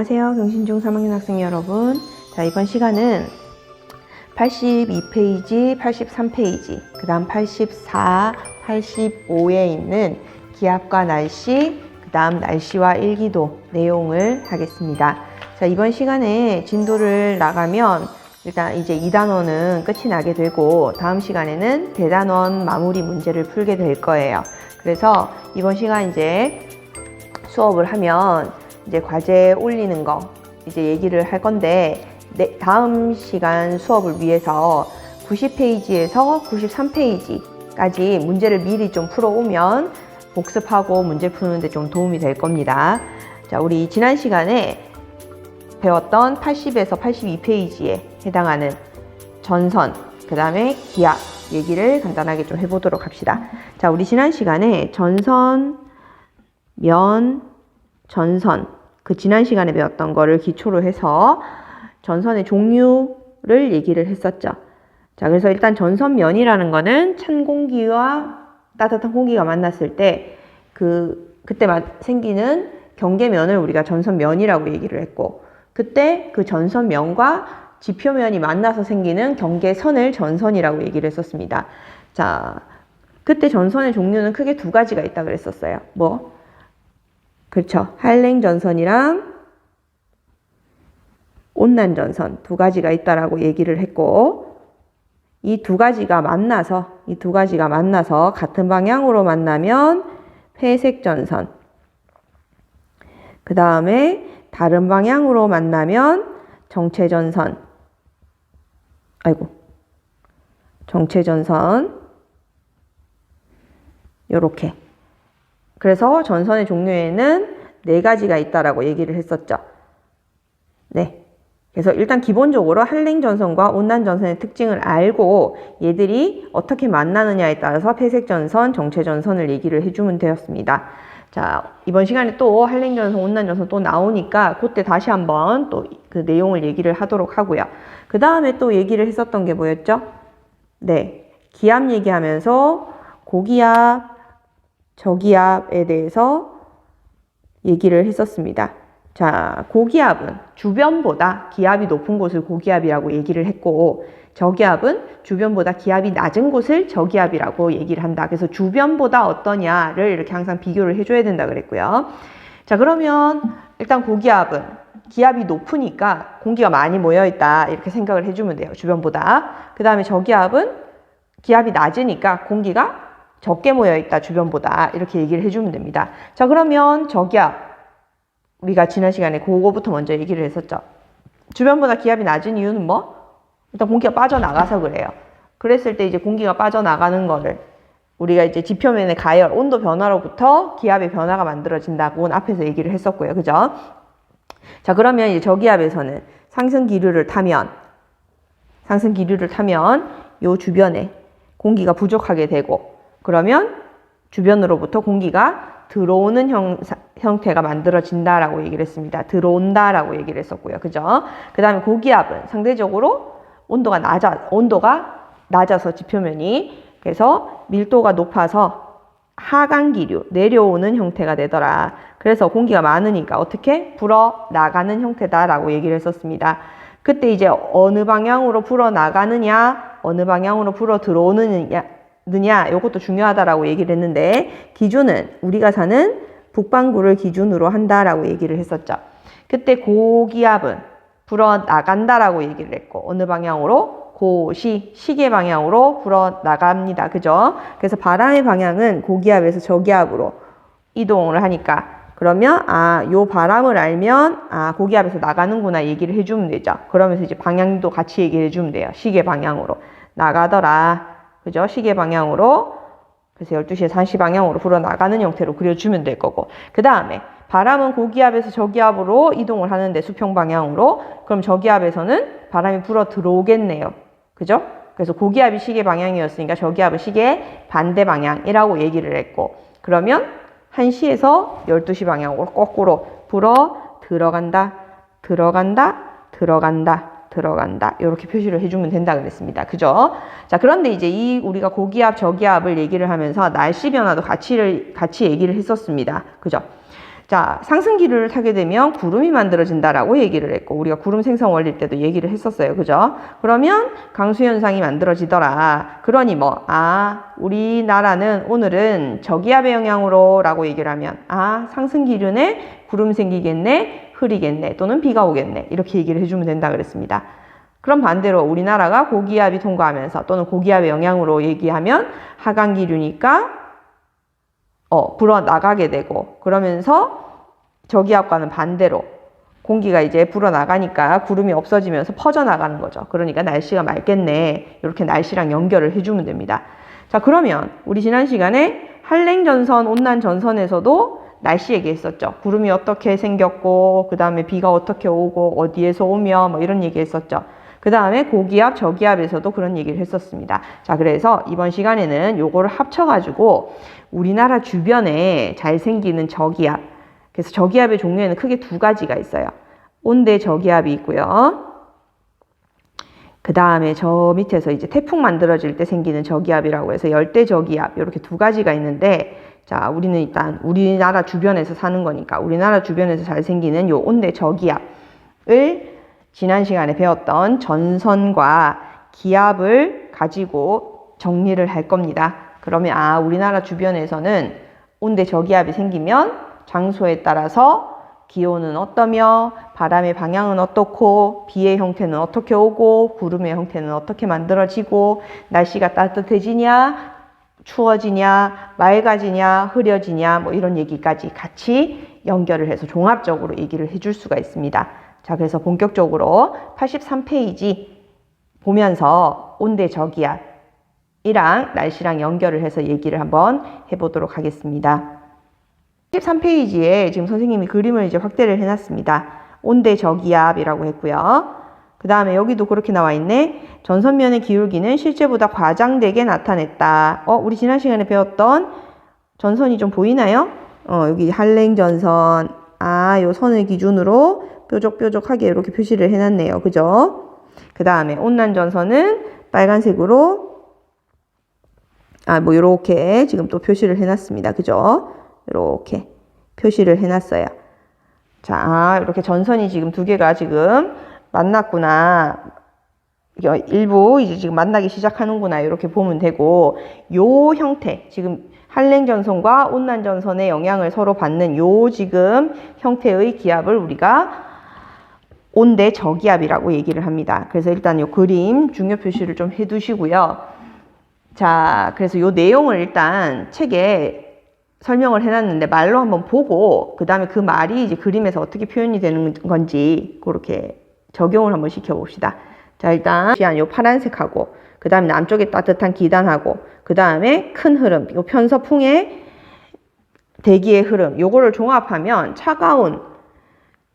안녕하세요. 경신중 3학년 학생 여러분. 자, 이번 시간은 82페이지, 83페이지, 그 다음 84, 85에 있는 기압과 날씨, 그 다음 날씨와 일기도 내용을 하겠습니다. 자, 이번 시간에 진도를 나가면 일단 이제 2단원은 끝이 나게 되고 다음 시간에는 대단원 마무리 문제를 풀게 될 거예요. 그래서 이번 시간 이제 수업을 하면 이제 과제 올리는 거 이제 얘기를 할 건데 다음 시간 수업을 위해서 90페이지에서 93페이지까지 문제를 미리 좀 풀어오면 복습하고 문제 푸는데 좀 도움이 될 겁니다. 자, 우리 지난 시간에 배웠던 80에서 82페이지에 해당하는 전선, 그 다음에 기압 얘기를 간단하게 좀 해보도록 합시다. 자, 우리 지난 시간에 전선, 면, 전선, 그 지난 시간에 배웠던 거를 기초로 해서 전선의 종류를 얘기를 했었죠. 자, 그래서 일단 전선면이라는 거는 찬 공기와 따뜻한 공기가 만났을 때 그때 생기는 경계면을 우리가 전선면이라고 얘기를 했고, 그때 그 전선면과 지표면이 만나서 생기는 경계선을 전선이라고 얘기를 했었습니다. 자, 그때 전선의 종류는 크게 두 가지가 있다 그랬었어요. 그렇죠. 한랭전선이랑 온난전선 두 가지가 있다라고 얘기를 했고, 이 두 가지가 만나서 같은 방향으로 만나면 회색전선, 그 다음에 다른 방향으로 만나면 정체전선, 요렇게. 그래서 전선의 종류에는 네 가지가 있다라고 얘기를 했었죠. 네. 그래서 일단 기본적으로 한랭전선과 온난전선의 특징을 알고 얘들이 어떻게 만나느냐에 따라서 회색전선, 정체전선을 얘기를 해주면 되었습니다. 자, 이번 시간에 또 한랭전선, 온난전선 또 나오니까 그때 다시 한번 또 그 내용을 얘기를 하도록 하고요. 그 다음에 또 얘기를 했었던 게 뭐였죠? 네. 기압 얘기하면서 고기압, 저기압에 대해서 얘기를 했었습니다. 자, 고기압은 주변보다 기압이 높은 곳을 고기압이라고 얘기를 했고, 저기압은 주변보다 기압이 낮은 곳을 저기압이라고 얘기를 한다. 그래서 주변보다 어떠냐를 이렇게 항상 비교를 해줘야 된다 그랬고요. 자, 그러면 일단 고기압은 기압이 높으니까 공기가 많이 모여있다 이렇게 생각을 해주면 돼요. 주변보다. 그 다음에 저기압은 기압이 낮으니까 공기가 적게 모여있다 주변보다 이렇게 얘기를 해주면 됩니다. 자, 그러면 저기압 우리가 지난 시간에 그거부터 먼저 얘기를 했었죠. 주변보다 기압이 낮은 이유는 일단 공기가 빠져나가서 그래요. 그랬을 때 이제 공기가 빠져나가는 거를 우리가 이제 지표면의 가열, 온도 변화로부터 기압의 변화가 만들어진다고는 앞에서 얘기를 했었고요. 그죠? 자, 그러면 이제 저기압에서는 상승 기류를 타면 요 주변에 공기가 부족하게 되고, 그러면 주변으로부터 공기가 들어오는 형태가 만들어진다라고 얘기를 했습니다. 들어온다라고 얘기를 했었고요. 그죠? 그 다음에 고기압은 상대적으로 온도가 낮아서 지표면이, 그래서 밀도가 높아서 하강 기류, 내려오는 형태가 되더라. 그래서 공기가 많으니까 어떻게? 불어나가는 형태다라고 얘기를 했었습니다. 그때 이제 어느 방향으로 불어나가느냐, 어느 방향으로 불어 들어오느냐, 이것도 중요하다라고 얘기를 했는데, 기준은 우리가 사는 북반구를 기준으로 한다라고 얘기를 했었죠. 그때 고기압은 불어나간다라고 얘기를 했고, 어느 방향으로? 시계 방향으로 불어나갑니다. 그죠? 그래서 바람의 방향은 고기압에서 저기압으로 이동을 하니까, 그러면 요 바람을 알면 고기압에서 나가는구나 얘기를 해주면 되죠. 그러면서 이제 방향도 같이 얘기를 해주면 돼요. 시계 방향으로 나가더라. 그죠? 시계 방향으로. 그래서 12시에 1시 방향으로 불어나가는 형태로 그려주면 될 거고. 그 다음에 바람은 고기압에서 저기압으로 이동을 하는데 수평 방향으로. 그럼 저기압에서는 바람이 불어 들어오겠네요. 그죠? 그래서 고기압이 시계 방향이었으니까 저기압은 시계 반대 방향이라고 얘기를 했고, 그러면 1시에서 12시 방향으로 거꾸로 불어 들어간다. 이렇게 표시를 해주면 된다 그랬습니다. 그죠? 자, 그런데 이제 우리가 고기압, 저기압을 얘기를 하면서 날씨 변화도 같이 얘기를 했었습니다. 그죠? 자, 상승기류를 타게 되면 구름이 만들어진다라고 얘기를 했고, 우리가 구름 생성 원리 때도 얘기를 했었어요. 그죠? 그러면 강수현상이 만들어지더라. 그러니 우리나라는 오늘은 저기압의 영향으로 라고 얘기를 하면, 상승기류네, 구름 생기겠네, 흐리겠네, 또는 비가 오겠네. 이렇게 얘기를 해주면 된다 그랬습니다. 그럼 반대로 우리나라가 고기압이 통과하면서 또는 고기압의 영향으로 얘기하면 하강기류니까 불어나가게 되고, 그러면서 저기압과는 반대로 공기가 이제 불어나가니까 구름이 없어지면서 퍼져나가는 거죠. 그러니까 날씨가 맑겠네. 이렇게 날씨랑 연결을 해주면 됩니다. 자, 그러면 우리 지난 시간에 한랭전선, 온난전선에서도 날씨 얘기했었죠. 구름이 어떻게 생겼고, 그 다음에 비가 어떻게 오고, 어디에서 오며, 뭐 이런 얘기 했었죠. 그 다음에 고기압, 저기압에서도 그런 얘기를 했었습니다. 자, 그래서 이번 시간에는 요거를 합쳐가지고 우리나라 주변에 잘 생기는 저기압. 그래서 저기압의 종류에는 크게 두 가지가 있어요. 온대 저기압이 있고요. 그 다음에 저 밑에서 이제 태풍 만들어질 때 생기는 저기압이라고 해서 열대 저기압, 이렇게 두 가지가 있는데, 자, 우리는 일단 우리나라 주변에서 사는 거니까 우리나라 주변에서 잘 생기는 요 온대 저기압을 지난 시간에 배웠던 전선과 기압을 가지고 정리를 할 겁니다. 그러면 우리나라 주변에서는 온대 저기압이 생기면 장소에 따라서 기온은 어떠며, 바람의 방향은 어떻고, 비의 형태는 어떻게 오고, 구름의 형태는 어떻게 만들어지고, 날씨가 따뜻해지냐, 추워지냐, 맑아지냐, 흐려지냐, 뭐 이런 얘기까지 같이 연결을 해서 종합적으로 얘기를 해줄 수가 있습니다. 자, 그래서 본격적으로 83페이지 보면서 온대 저기압이랑 날씨랑 연결을 해서 얘기를 한번 해보도록 하겠습니다. 13페이지에 지금 선생님이 그림을 이제 확대를 해놨습니다. 온대 저기압이라고 했고요. 그 다음에 여기도 그렇게 나와 있네. 전선면의 기울기는 실제보다 과장되게 나타냈다. 우리 지난 시간에 배웠던 전선이 좀 보이나요? 여기 한랭전선. 요 선을 기준으로 뾰족뾰족하게 이렇게 표시를 해놨네요. 그죠? 그 다음에 온난전선은 빨간색으로 요렇게 지금 또 표시를 해놨습니다. 그죠? 이렇게 표시를 해놨어요. 자, 이렇게 전선이 지금 두 개가 지금 만났구나. 일부 이제 지금 만나기 시작하는구나. 이렇게 보면 되고, 요 형태, 지금 한랭전선과 온난전선의 영향을 서로 받는 요 지금 형태의 기압을 우리가 온대 저기압이라고 얘기를 합니다. 그래서 일단 요 그림 중요 표시를 좀 해두시고요. 자, 그래서 요 내용을 일단 책에 설명을 해놨는데 말로 한번 보고, 그 다음에 그 말이 이제 그림에서 어떻게 표현이 되는 건지 그렇게 적용을 한번 시켜봅시다. 자, 일단 요 파란색하고, 그 다음에 남쪽에 따뜻한 기단하고, 그 다음에 큰 흐름, 요 편서풍의 대기의 흐름, 요거를 종합하면 차가운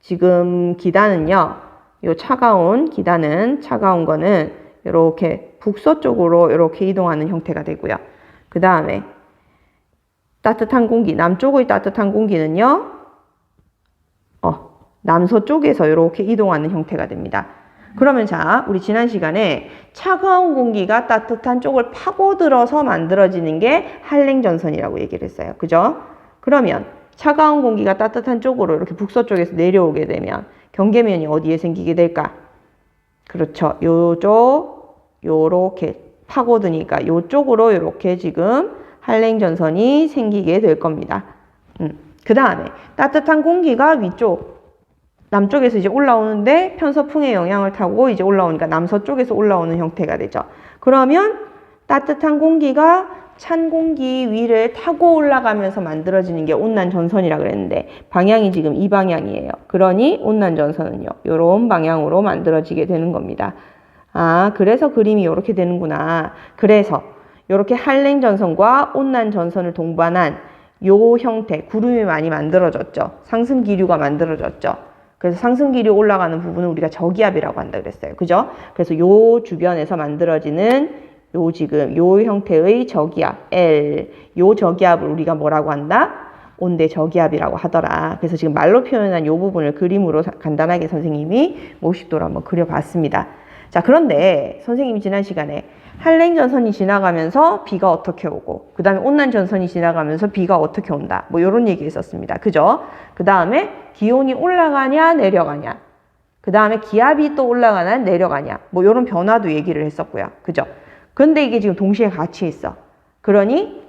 지금 기단은요, 요 차가운 기단은, 차가운 거는 이렇게 북서쪽으로 이렇게 이동하는 형태가 되고요. 그 다음에 따뜻한 공기, 남쪽의 따뜻한 공기는요, 남서쪽에서 이렇게 이동하는 형태가 됩니다. 그러면 자, 우리 지난 시간에 차가운 공기가 따뜻한 쪽을 파고들어서 만들어지는 게 한랭전선이라고 얘기를 했어요. 그죠? 그러면 차가운 공기가 따뜻한 쪽으로 이렇게 북서쪽에서 내려오게 되면 경계면이 어디에 생기게 될까? 그렇죠. 요쪽, 요렇게 파고드니까 요쪽으로 이렇게 지금 한랭전선이 생기게 될 겁니다. 그 다음에 따뜻한 공기가 위쪽, 남쪽에서 이제 올라오는데 편서풍의 영향을 타고 이제 올라오니까 남서쪽에서 올라오는 형태가 되죠. 그러면 따뜻한 공기가 찬 공기 위를 타고 올라가면서 만들어지는 게 온난전선이라고 그랬는데, 방향이 지금 이 방향이에요. 그러니 온난전선은요, 요런 방향으로 만들어지게 되는 겁니다. 그래서 그림이 이렇게 되는구나. 그래서 이렇게 한랭전선과 온난전선을 동반한 요 형태, 구름이 많이 만들어졌죠. 상승기류가 만들어졌죠. 그래서 상승기류 올라가는 부분을 우리가 저기압이라고 한다 그랬어요. 그죠? 그래서 요 주변에서 만들어지는 요 지금 요 형태의 저기압 L, 요 저기압을 우리가 뭐라고 한다? 온대 저기압이라고 하더라. 그래서 지금 말로 표현한 요 부분을 그림으로 간단하게 선생님이 모식도로 한번 그려봤습니다. 자, 그런데 선생님이 지난 시간에 한랭전선이 지나가면서 비가 어떻게 오고 그 다음에 온난전선이 지나가면서 비가 어떻게 온다. 뭐 이런 얘기 있었습니다. 그죠? 그 다음에 기온이 올라가냐 내려가냐. 그 다음에 기압이 또 올라가냐 내려가냐. 뭐 이런 변화도 얘기를 했었고요. 그죠? 근데 이게 지금 동시에 같이 있어. 그러니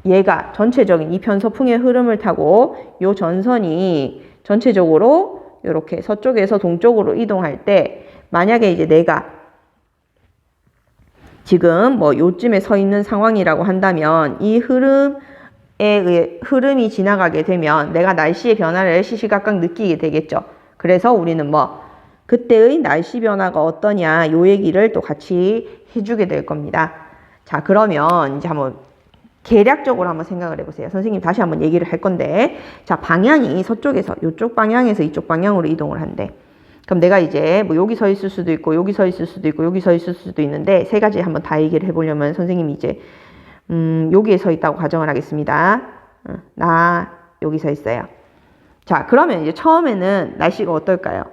얘가 전체적인 이 편서풍의 흐름을 타고 요 전선이 전체적으로 이렇게 서쪽에서 동쪽으로 이동할 때 만약에 이제 내가 지금 뭐 요쯤에 서 있는 상황이라고 한다면 이 흐름이 지나가게 되면 내가 날씨의 변화를 시시각각 느끼게 되겠죠. 그래서 우리는 뭐 그때의 날씨 변화가 어떠냐 요 얘기를 또 같이 해주게 될 겁니다. 자, 그러면 이제 한번 계략적으로 한번 생각을 해보세요. 선생님 다시 한번 얘기를 할 건데, 자, 방향이 서쪽에서 이쪽 방향에서 이쪽 방향으로 이동을 한대. 그럼 내가 이제 뭐 여기 서 있을 수도 있고 여기 서 있을 수도 있고 여기 서 있을 수도 있는데 세 가지 한번 다 얘기를 해보려면 선생님이 이제 여기에 서 있다고 가정을 하겠습니다. 나 여기 서 있어요. 자, 그러면 이제 처음에는 날씨가 어떨까요?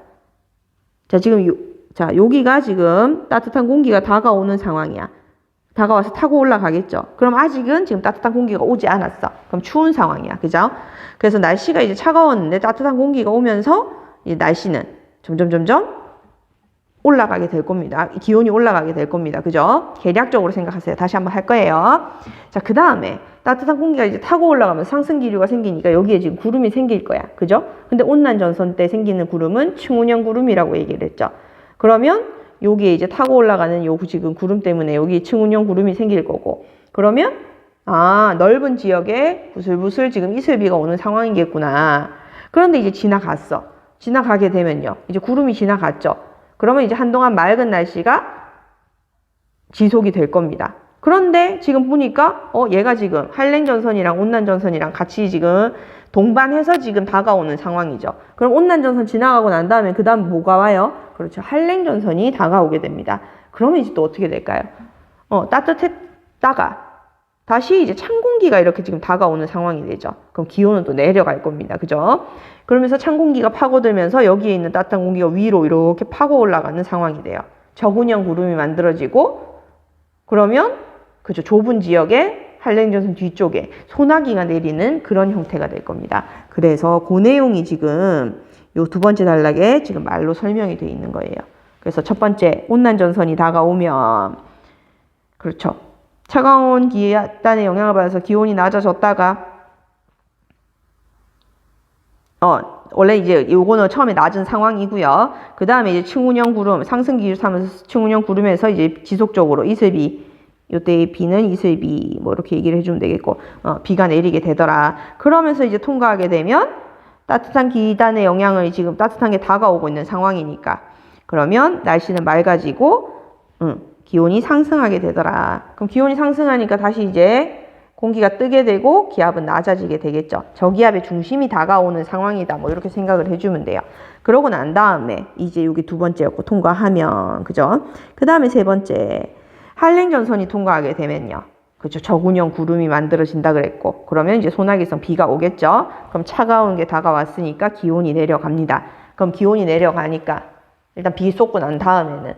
자, 지금 자, 여기가 지금 따뜻한 공기가 다가오는 상황이야. 다가와서 타고 올라가겠죠. 그럼 아직은 지금 따뜻한 공기가 오지 않았어. 그럼 추운 상황이야. 그죠? 그래서 날씨가 이제 차가웠는데 따뜻한 공기가 오면서 이제 날씨는 점점 올라가게 될 겁니다. 기온이 올라가게 될 겁니다. 그죠? 계략적으로 생각하세요. 다시 한번 할 거예요. 자, 그 다음에 따뜻한 공기가 이제 타고 올라가면서 상승 기류가 생기니까 여기에 지금 구름이 생길 거야. 그죠? 근데 온난전선 때 생기는 구름은 층운형 구름이라고 얘기를 했죠. 그러면 여기에 이제 타고 올라가는 요 지금 구름 때문에 여기 층운형 구름이 생길 거고, 그러면 넓은 지역에 부슬부슬 지금 이슬비가 오는 상황이겠구나. 그런데 이제 지나갔어. 지나가게 되면요, 이제 구름이 지나갔죠. 그러면 이제 한동안 맑은 날씨가 지속이 될 겁니다. 그런데 지금 보니까 얘가 지금 한랭전선이랑 온난전선이랑 같이 지금 동반해서 지금 다가오는 상황이죠. 그럼 온난전선 지나가고 난 다음에 그 다음 뭐가 와요? 그렇죠. 한랭전선이 다가오게 됩니다. 그러면 이제 또 어떻게 될까요? 따뜻했다가 다시 이제 찬 공기가 이렇게 지금 다가오는 상황이 되죠. 그럼 기온은 또 내려갈 겁니다. 그죠? 그러면서 찬 공기가 파고들면서 여기에 있는 따뜻한 공기가 위로 이렇게 파고 올라가는 상황이 돼요. 적운형 구름이 만들어지고, 그러면 그죠, 좁은 지역에 한랭전선 뒤쪽에 소나기가 내리는 그런 형태가 될 겁니다. 그래서 그 내용이 지금 요 두 번째 단락에 지금 말로 설명이 되어 있는 거예요. 그래서 첫 번째, 온난전선이 다가오면, 그렇죠, 차가운 기단의 영향을 받아서 기온이 낮아졌다가 원래 이제 요거는 처음에 낮은 상황이고요. 그 다음에 이제 층운형 구름, 상승 기류 타면서 층운형 구름에서 이제 지속적으로 이슬비, 요때 비는 이슬비, 뭐 이렇게 얘기를 해주면 되겠고, 비가 내리게 되더라. 그러면서 이제 통과하게 되면 따뜻한 기단의 영향을 지금 따뜻한 게 다가오고 있는 상황이니까, 그러면 날씨는 맑아지고, 기온이 상승하게 되더라. 그럼 기온이 상승하니까 다시 이제 공기가 뜨게 되고 기압은 낮아지게 되겠죠. 저기압의 중심이 다가오는 상황이다. 뭐 이렇게 생각을 해주면 돼요. 그러고 난 다음에 이제 여기 두 번째였고 통과하면, 그죠? 그 다음에 세 번째, 한랭전선이 통과하게 되면요, 그죠, 적운형 구름이 만들어진다 그랬고, 그러면 이제 소나기성 비가 오겠죠. 그럼 차가운 게 다가왔으니까 기온이 내려갑니다. 그럼 기온이 내려가니까 일단 비 쏟고 난 다음에는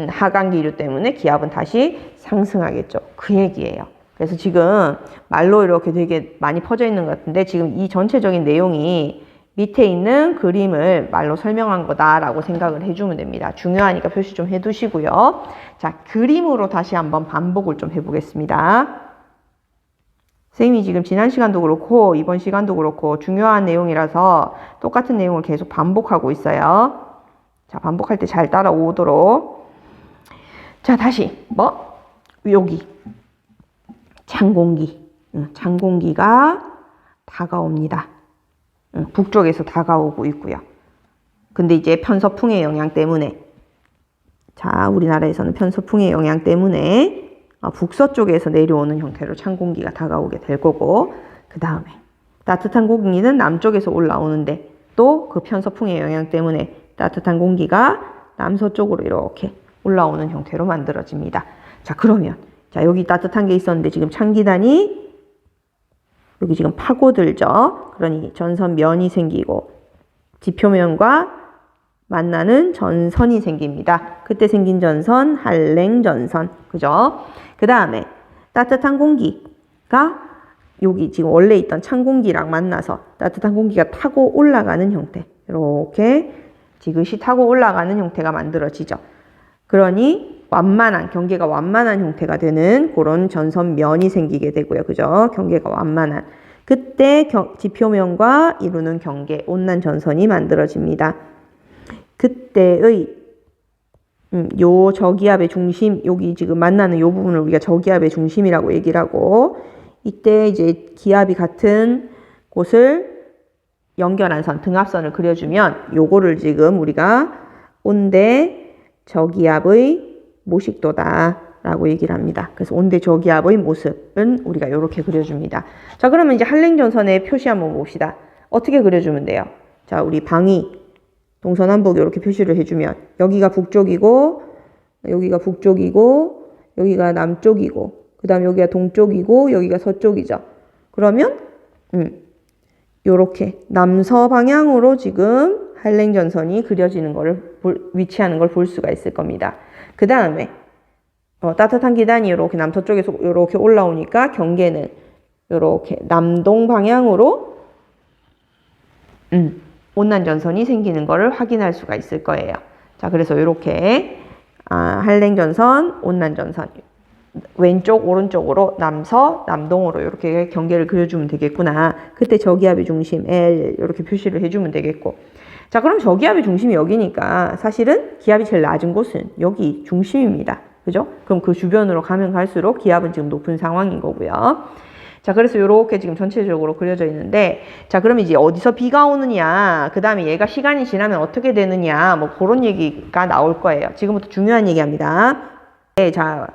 하강 기류 때문에 기압은 다시 상승하겠죠. 그 얘기예요. 그래서 지금 말로 이렇게 되게 많이 퍼져 있는 것 같은데, 지금 이 전체적인 내용이 밑에 있는 그림을 말로 설명한 거다라고 생각을 해주면 됩니다. 중요하니까 표시 좀 해두시고요. 자, 그림으로 다시 한번 반복을 좀 해보겠습니다. 선생님이 지금 지난 시간도 그렇고 이번 시간도 그렇고 중요한 내용이라서 똑같은 내용을 계속 반복하고 있어요. 자, 반복할 때 잘 따라오도록. 자, 다시 여기 찬 공기가 다가옵니다. 북쪽에서 다가오고 있고요. 근데 이제 편서풍의 영향 때문에, 자, 우리나라에서는 편서풍의 영향 때문에 북서쪽에서 내려오는 형태로 찬 공기가 다가오게 될 거고, 그 다음에 따뜻한 공기는 남쪽에서 올라오는데 또 그 편서풍의 영향 때문에 따뜻한 공기가 남서쪽으로 이렇게 올라오는 형태로 만들어집니다. 자, 그러면 자, 여기 따뜻한 게 있었는데 지금 찬 기단이 여기 지금 파고들죠. 그러니 전선 면이 생기고 지표면과 만나는 전선이 생깁니다. 그때 생긴 전선, 한랭전선. 그죠? 그 다음에 따뜻한 공기가 여기 지금 원래 있던 찬 공기랑 만나서 따뜻한 공기가 타고 올라가는 형태. 이렇게 지그시 타고 올라가는 형태가 만들어지죠. 그러니 완만한, 경계가 완만한 형태가 되는 그런 전선면이 생기게 되고요. 그죠? 경계가 완만한. 그때 지표면과 이루는 경계, 온난 전선이 만들어집니다. 그때의 요 저기압의 중심, 여기 지금 만나는 요 부분을 우리가 저기압의 중심이라고 얘기를 하고, 이때 이제 기압이 같은 곳을 연결한 선, 등압선을 그려주면 요거를 지금 우리가 온대 저기압의 모식도다 라고 얘기를 합니다. 그래서 온대 저기압의 모습은 우리가 이렇게 그려줍니다. 자, 그러면 이제 한랭전선의 표시 한번 봅시다. 어떻게 그려주면 돼요? 자, 우리 방위 동서남북 이렇게 표시를 해주면 여기가 북쪽이고 여기가 북쪽이고 여기가 남쪽이고 그 다음에 여기가 동쪽이고 여기가 서쪽이죠. 그러면 요렇게 남서 방향으로 지금 한랭전선이 그려지는 거를 위치하는 걸 볼 수가 있을 겁니다. 그 다음에 따뜻한 기단이 이렇게 남서쪽에서 이렇게 올라오니까 경계는 이렇게 남동 방향으로 온난전선이 생기는 것을 확인할 수가 있을 거예요. 자, 그래서 이렇게 한랭전선, 온난전선 왼쪽 오른쪽으로 남서 남동으로 이렇게 경계를 그려주면 되겠구나. 그때 저기압의 중심 L 이렇게 표시를 해주면 되겠고. 자, 그럼 저기압의 중심이 여기니까 사실은 기압이 제일 낮은 곳은 여기 중심입니다. 그죠? 그럼 그 주변으로 가면 갈수록 기압은 지금 높은 상황인 거고요. 자, 그래서 이렇게 지금 전체적으로 그려져 있는데, 자, 그럼 이제 어디서 비가 오느냐, 그 다음에 얘가 시간이 지나면 어떻게 되느냐, 뭐 그런 얘기가 나올 거예요. 지금부터 중요한 얘기합니다. 네, 자,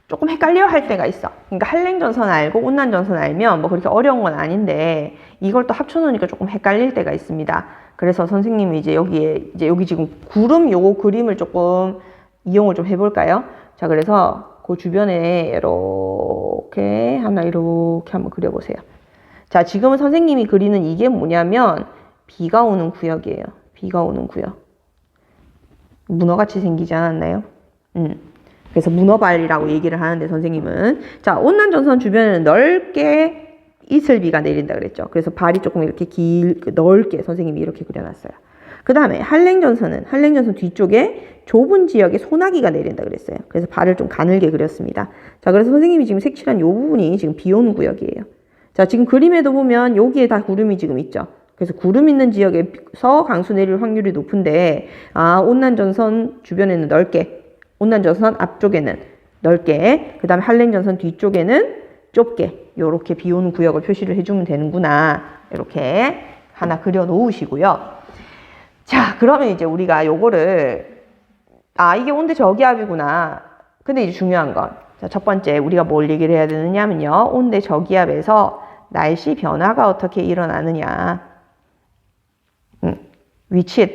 조금 헷갈려 할 때가 있어. 그러니까 한랭전선 알고 온난전선 알면 뭐 그렇게 어려운 건 아닌데 이걸 또 합쳐놓으니까 조금 헷갈릴 때가 있습니다. 그래서 선생님이 이제 여기에 이제 여기 지금 구름 요거 그림을 조금 이용을 좀 해볼까요? 자, 그래서 그 주변에 이렇게 하나 이렇게 한번 그려보세요. 자, 지금은 선생님이 그리는 이게 뭐냐면 비가 오는 구역이에요. 비가 오는 구역. 문어같이 생기지 않았나요? 그래서 문어발이라고 얘기를 하는데 선생님은 자, 온난전선 주변에는 넓게 이슬비가 내린다 그랬죠. 그래서 발이 조금 이렇게 넓게 선생님이 이렇게 그려놨어요. 그 다음에 한랭전선 뒤쪽에 좁은 지역에 소나기가 내린다 그랬어요. 그래서 발을 좀 가늘게 그렸습니다. 자, 그래서 선생님이 지금 색칠한 이 부분이 지금 비 오는 구역이에요. 자, 지금 그림에도 보면 여기에 다 구름이 지금 있죠. 그래서 구름 있는 지역에서 강수 내릴 확률이 높은데 온난전선 주변에는 넓게, 온난전선 앞쪽에는 넓게, 그 다음에 한랭전선 뒤쪽에는 좁게 이렇게 비 오는 구역을 표시를 해주면 되는구나. 이렇게 하나 그려 놓으시고요. 자, 그러면 이제 우리가 요거를 이게 온대 저기압이구나. 근데 이제 중요한 건 자, 첫 번째 우리가 뭘 얘기를 해야 되느냐면요. 온대 저기압에서 날씨 변화가 어떻게 일어나느냐. 위치에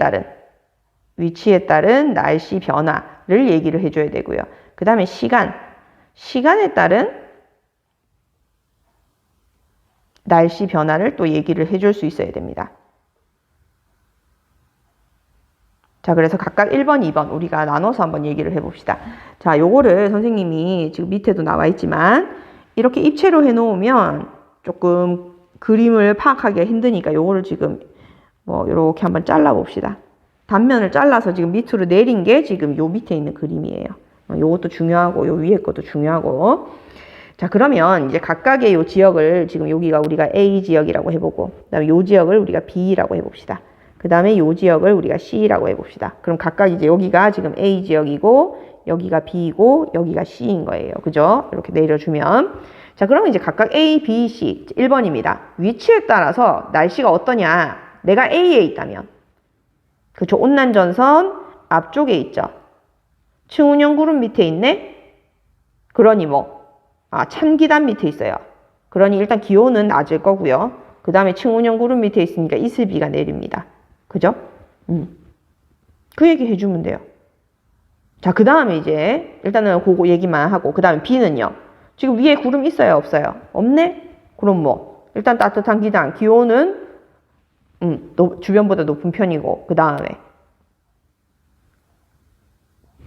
따른 날씨 변화를 얘기를 해줘야 되고요. 그 다음에 시간에 따른 날씨 변화를 또 얘기를 해줄 수 있어야 됩니다. 자, 그래서 각각 1번, 2번 우리가 나눠서 한번 얘기를 해봅시다. 자, 요거를 선생님이 지금 밑에도 나와 있지만 이렇게 입체로 해놓으면 조금 그림을 파악하기가 힘드니까 요거를 지금 뭐 이렇게 한번 잘라봅시다. 단면을 잘라서 지금 밑으로 내린 게 지금 요 밑에 있는 그림이에요. 요것도 중요하고 요 위에 것도 중요하고. 자, 그러면 이제 각각의 요 지역을 지금 여기가 우리가 A 지역이라고 해보고 그다음에 요 지역을 우리가 B라고 해봅시다. 그 다음에 요 지역을 우리가 C라고 해봅시다. 그럼 각각 이제 여기가 지금 A 지역이고 여기가 B이고 여기가 C인 거예요. 그죠? 이렇게 내려주면 자, 그러면 이제 각각 A, B, C 1번입니다. 위치에 따라서 날씨가 어떠냐. 내가 A에 있다면 그쵸? 온난전선 앞쪽에 있죠. 층운형 구름 밑에 있네? 그러니 찬기단 밑에 있어요. 그러니 일단 기온은 낮을 거고요. 그 다음에 층운형 구름 밑에 있으니까 이슬비가 내립니다. 그죠? 그 얘기 해주면 돼요. 자, 그 다음에 이제 일단은 그거 얘기만 하고 그 다음에 B는요. 지금 위에 구름 있어요? 없어요? 없네? 그럼 일단 따뜻한 기단 기온은 주변보다 높은 편이고 그 다음에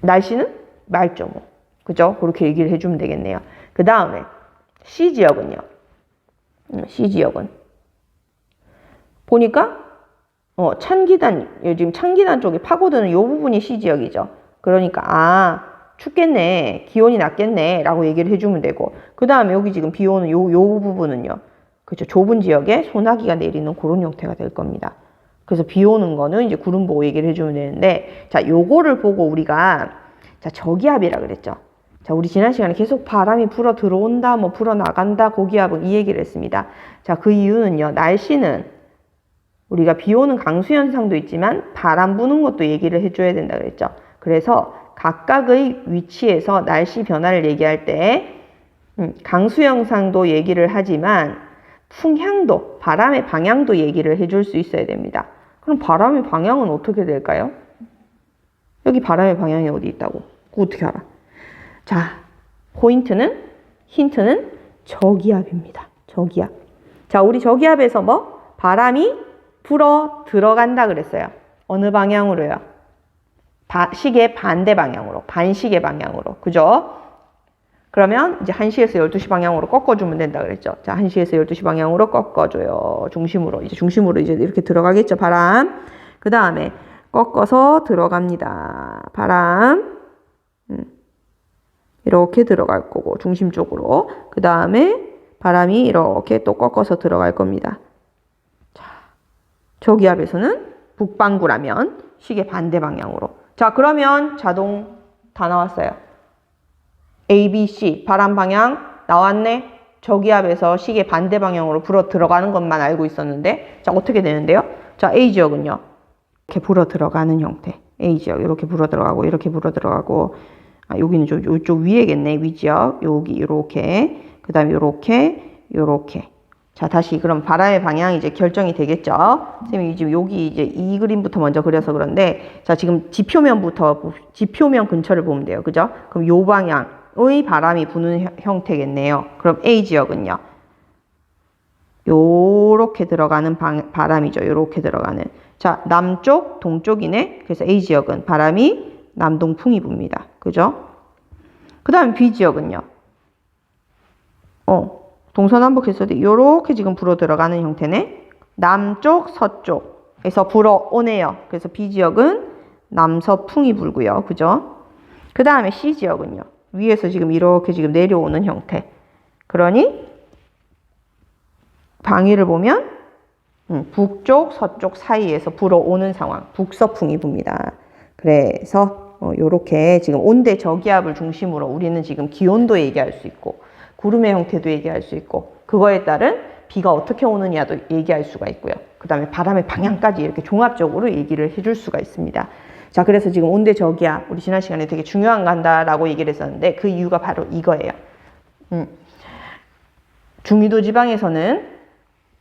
날씨는 맑죠, 뭐. 그죠? 그렇게 얘기를 해주면 되겠네요. 그 다음에 C지역은요. C지역은 보니까 찬기단, 요즘 찬기단 쪽에 파고드는 요 부분이 C지역이죠. 그러니까 춥겠네, 기온이 낮겠네 라고 얘기를 해주면 되고, 그 다음에 여기 지금 비 오는 요 부분은요, 그렇죠, 좁은 지역에 소나기가 내리는 그런 형태가 될 겁니다. 그래서 비 오는 거는 이제 구름 보고 얘기를 해주면 되는데, 자, 요거를 보고 우리가, 자, 저기압이라 그랬죠. 자, 우리 지난 시간에 계속 바람이 불어 들어온다, 뭐 불어 나간다, 고기압은 이 얘기를 했습니다. 자, 그 이유는요, 날씨는 우리가 비 오는 강수 현상도 있지만 바람 부는 것도 얘기를 해줘야 된다 그랬죠. 그래서 각각의 위치에서 날씨 변화를 얘기할 때 강수 현상도 얘기를 하지만 풍향도, 바람의 방향도 얘기를 해줄 수 있어야 됩니다. 그럼 바람의 방향은 어떻게 될까요? 여기 바람의 방향이 어디 있다고? 그거 어떻게 알아? 자, 힌트는 저기압입니다. 저기압. 자, 우리 저기압에서 뭐? 바람이 불어 들어간다 그랬어요. 어느 방향으로요? 시계 반대 방향으로, 반시계 방향으로. 그죠? 그러면 이제 1시에서 12시 방향으로 꺾어주면 된다 그랬죠. 자, 1시에서 12시 방향으로 꺾어줘요. 중심으로 이제 이렇게 들어가겠죠, 바람. 그 다음에 꺾어서 들어갑니다. 바람. 이렇게 들어갈 거고, 중심 쪽으로. 그 다음에 바람이 이렇게 또 꺾어서 들어갈 겁니다. 자, 저기압에서는 북반구라면 시계 반대 방향으로. 자, 그러면 자동 다 나왔어요. A, B, C 바람 방향 나왔네. 저기압에서 시계 반대 방향으로 불어 들어가는 것만 알고 있었는데, 자, 어떻게 되는데요? 자, A 지역은요, 이렇게 불어 들어가는 형태. A 지역 이렇게 불어 들어가고, 이렇게 불어 들어가고, 여기는 좀 이쪽 위에겠네. 위 지역 여기 이렇게, 그 다음에 요렇게. 자, 다시 그럼 바람의 방향이 이제 결정이 되겠죠. 선생님이 지금 여기 이제 이 그림부터 먼저 그려서 그런데, 자, 지금 지표면 근처를 보면 돼요. 그죠? 그럼 요 방향의 바람이 부는 형태겠네요. 그럼 A 지역은요, 요렇게 들어가는 바람이죠. 요렇게 들어가는. 자, 남쪽, 동쪽이네. 그래서 A 지역은 바람이 남동풍이 붑니다. 그죠? 그 다음에 B 지역은요, 동서남북 했을 때 요렇게 지금 불어 들어가는 형태네. 남쪽, 서쪽에서 불어 오네요. 그래서 B 지역은 남서풍이 불고요. 그죠? 그 다음에 C 지역은요, 위에서 지금 이렇게 지금 내려오는 형태. 그러니 방위를 보면 북쪽, 서쪽 사이에서 불어오는 상황, 북서풍이 붑니다. 그래서 요렇게 지금 온대 저기압을 중심으로 우리는 지금 기온도 얘기할 수 있고, 구름의 형태도 얘기할 수 있고, 그거에 따른 비가 어떻게 오느냐도 얘기할 수가 있고요. 그 다음에 바람의 방향까지 이렇게 종합적으로 얘기를 해줄 수가 있습니다. 자, 그래서 지금 온대 저기압, 우리 지난 시간에 되게 중요한 간다라고 얘기를 했었는데, 그 이유가 바로 이거예요. 중위도 지방에서는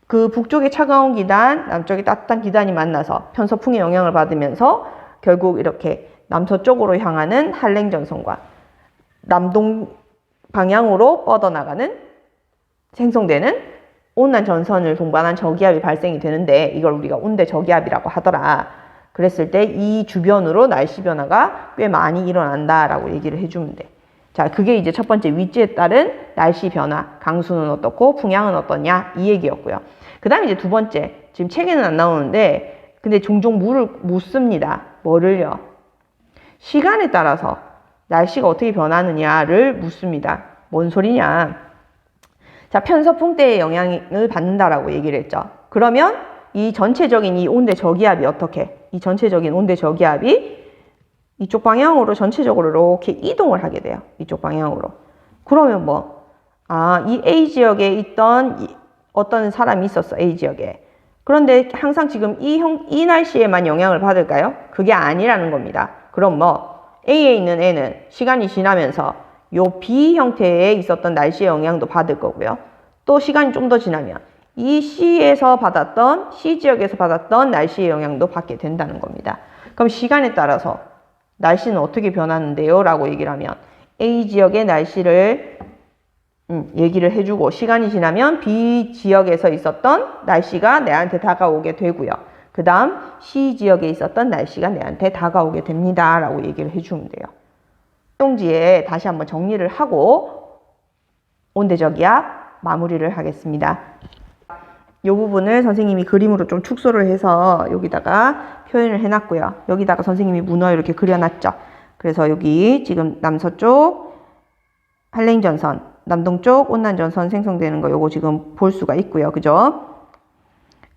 그 북쪽의 차가운 기단, 남쪽의 따뜻한 기단이 만나서 편서풍의 영향을 받으면서 결국 이렇게 남서쪽으로 향하는 한랭전선과 남동 방향으로 뻗어나가는, 생성되는 온난 전선을 동반한 저기압이 발생이 되는데, 이걸 우리가 온대 저기압이라고 하더라. 그랬을 때 이 주변으로 날씨 변화가 꽤 많이 일어난다라고 얘기를 해주면 돼. 자, 그게 이제 첫 번째 위치에 따른 날씨 변화, 강수는 어떻고 풍향은 어떠냐, 이 얘기였고요. 그 다음에 이제 두 번째, 지금 책에는 안 나오는데 근데 종종 묻습니다. 뭐를요? 시간에 따라서 날씨가 어떻게 변하느냐를 묻습니다. 뭔 소리냐? 자, 편서풍대의 영향을 받는다라고 얘기를 했죠. 그러면 이 전체적인 이 온대 저기압이 어떻게? 이 전체적인 온대 저기압이 이쪽 방향으로 전체적으로 이렇게 이동을 하게 돼요. 이쪽 방향으로. 그러면 뭐, 이 A 지역에 있던 어떤 사람이 있었어. A 지역에. 그런데 항상 지금 이 날씨에만 영향을 받을까요? 그게 아니라는 겁니다. 그럼 뭐, A에 있는 애는 시간이 지나면서 요 B 형태에 있었던 날씨의 영향도 받을 거고요. 또 시간이 좀 더 지나면 이 C에서 받았던, C 지역에서 받았던 날씨의 영향도 받게 된다는 겁니다. 그럼 시간에 따라서 날씨는 어떻게 변하는데요? 라고 얘기를 하면 A 지역의 날씨를 얘기를 해주고, 시간이 지나면 B 지역에서 있었던 날씨가 내한테 다가오게 되고요. 그 다음 C 지역에 있었던 날씨가 내한테 다가오게 됩니다. 라고 얘기를 해주면 돼요. 활동지에 다시 한번 정리를 하고 온대저기압 마무리를 하겠습니다. 이 부분을 선생님이 그림으로 좀 축소를 해서 여기다가 표현을 해놨고요. 여기다가 선생님이 문어 이렇게 그려놨죠. 그래서 여기 지금 남서쪽 한랭전선, 남동쪽 온난전선 생성되는 거 요거 지금 볼 수가 있고요. 그죠?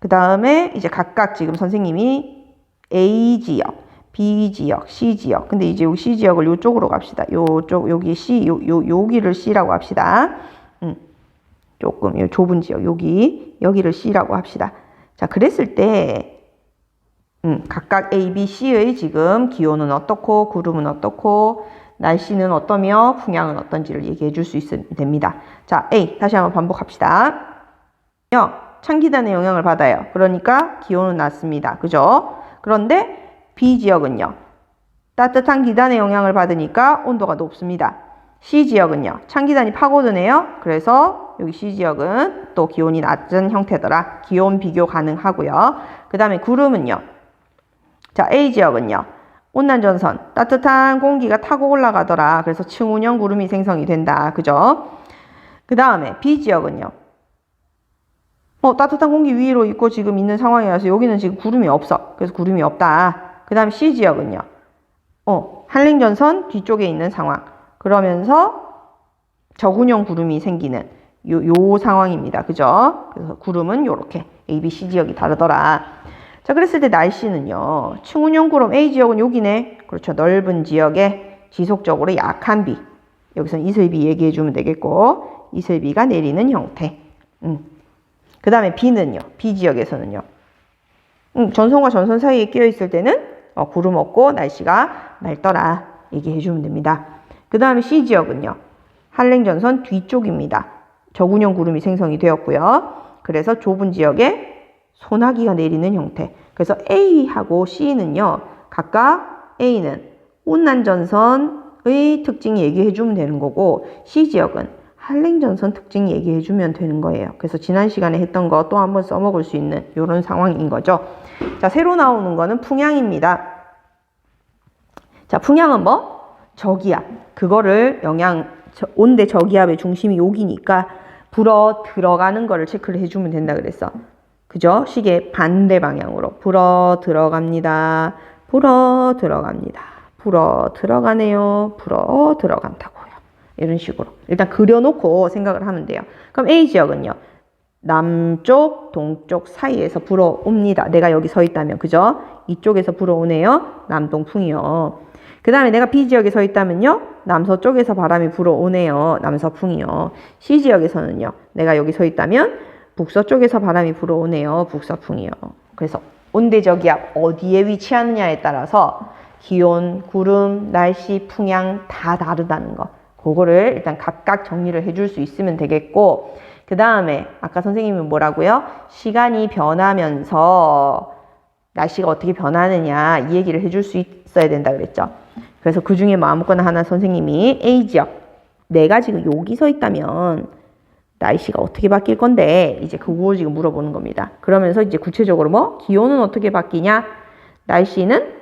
그 다음에 이제 각각 지금 선생님이 A지역, B지역, C지역. 근데 이제 요 C지역을 요쪽으로 갑시다. 요쪽, 여기 C, 여기를 C라고 합시다. 조금 요 좁은 지역, 여기를 C라고 합시다. 자, 그랬을 때, 각각 A, B, C의 지금 기온은 어떻고, 구름은 어떻고, 날씨는 어떠며, 풍향은 어떤지를 얘기해 줄 수 있으면 됩니다. 자, A, 다시 한번 반복합시다. 찬기단의 영향을 받아요. 그러니까 기온은 낮습니다. 그죠? 그런데 B 지역은요, 따뜻한 기단의 영향을 받으니까 온도가 높습니다. C 지역은요, 찬기단이 파고드네요. 그래서 여기 C 지역은 또 기온이 낮은 형태더라. 기온 비교 가능하고요. 그 다음에 구름은요, 자, A 지역은요, 온난전선, 따뜻한 공기가 타고 올라가더라. 그래서 층운형 구름이 생성이 된다. 그죠? 그 다음에 B 지역은요, 따뜻한 공기 위로 있고 지금 있는 상황이라서 여기는 지금 구름이 없어. 그래서 구름이 없다. 그 다음에 C 지역은요, 한랭전선 뒤쪽에 있는 상황. 그러면서 저군형 구름이 생기는 요 상황입니다. 그죠? 그래서 구름은 요렇게 A, B, C 지역이 다르더라. 자, 그랬을 때 날씨는요, 층운형 구름 A 지역은 여기네. 그렇죠. 넓은 지역에 지속적으로 약한 비. 여기서 이슬비 얘기해 주면 되겠고, 이슬비가 내리는 형태. 그 다음에 B는요, B 지역에서는요, 전선과 전선 사이에 끼어 있을 때는 구름 없고 날씨가 맑더라. 얘기해 주면 됩니다. 그 다음에 C 지역은요, 한랭전선 뒤쪽입니다. 저군형 구름이 생성이 되었고요. 그래서 좁은 지역에 소나기가 내리는 형태. 그래서 A하고 C는요, 각각 A는 온난전선의 특징 얘기해 주면 되는 거고, C 지역은 한랭전선 특징 얘기해 주면 되는 거예요. 그래서 지난 시간에 했던 거 또 한번 써먹을 수 있는 이런 상황인 거죠. 자, 새로 나오는 거는 풍향입니다. 자, 풍향은 뭐? 저기압. 그거를 온대 저기압의 중심이 여기니까 불어 들어가는 거를 체크를 해주면 된다 그랬어. 그죠? 시계 반대 방향으로 불어 들어갑니다. 불어 들어갑니다. 불어 들어가네요. 불어 들어간다고요. 이런 식으로 일단 그려놓고 생각을 하면 돼요. 그럼 A 지역은요, 남쪽, 동쪽 사이에서 불어옵니다. 내가 여기 서 있다면, 그죠? 이쪽에서 불어오네요. 남동풍이요. 그 다음에 내가 B 지역에 서 있다면요, 남서쪽에서 바람이 불어오네요. 남서풍이요. C 지역에서는요, 내가 여기 서 있다면 북서쪽에서 바람이 불어오네요. 북서풍이요. 그래서 온대저기압 어디에 위치하느냐에 따라서 기온, 구름, 날씨, 풍향 다 다르다는 거. 그거를 일단 각각 정리를 해줄 수 있으면 되겠고, 그 다음에 아까 선생님은 뭐라고요? 시간이 변하면서 날씨가 어떻게 변하느냐 이 얘기를 해줄 수 있어야 된다 그랬죠. 그래서 그 중에 뭐 아무거나 하나 선생님이 A 지역, 내가 지금 여기 서 있다면 날씨가 어떻게 바뀔 건데, 이제 그거 지금 물어보는 겁니다. 그러면서 이제 구체적으로 뭐 기온은 어떻게 바뀌냐, 날씨는,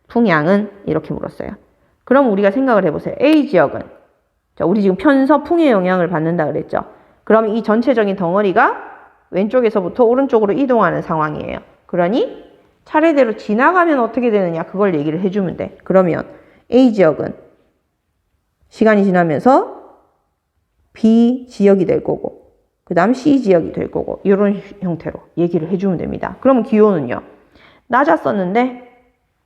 풍향은, 이렇게 물었어요. 그럼 우리가 생각을 해보세요. A 지역은, 자, 우리 지금 편서풍의 영향을 받는다 그랬죠. 그럼 이 전체적인 덩어리가 왼쪽에서부터 오른쪽으로 이동하는 상황이에요. 그러니 차례대로 지나가면 어떻게 되느냐, 그걸 얘기를 해주면 돼. 그러면 A 지역은 시간이 지나면서 B 지역이 될 거고, 그 다음 C 지역이 될 거고, 이런 형태로 얘기를 해주면 됩니다. 그러면 기온은요, 낮았었는데,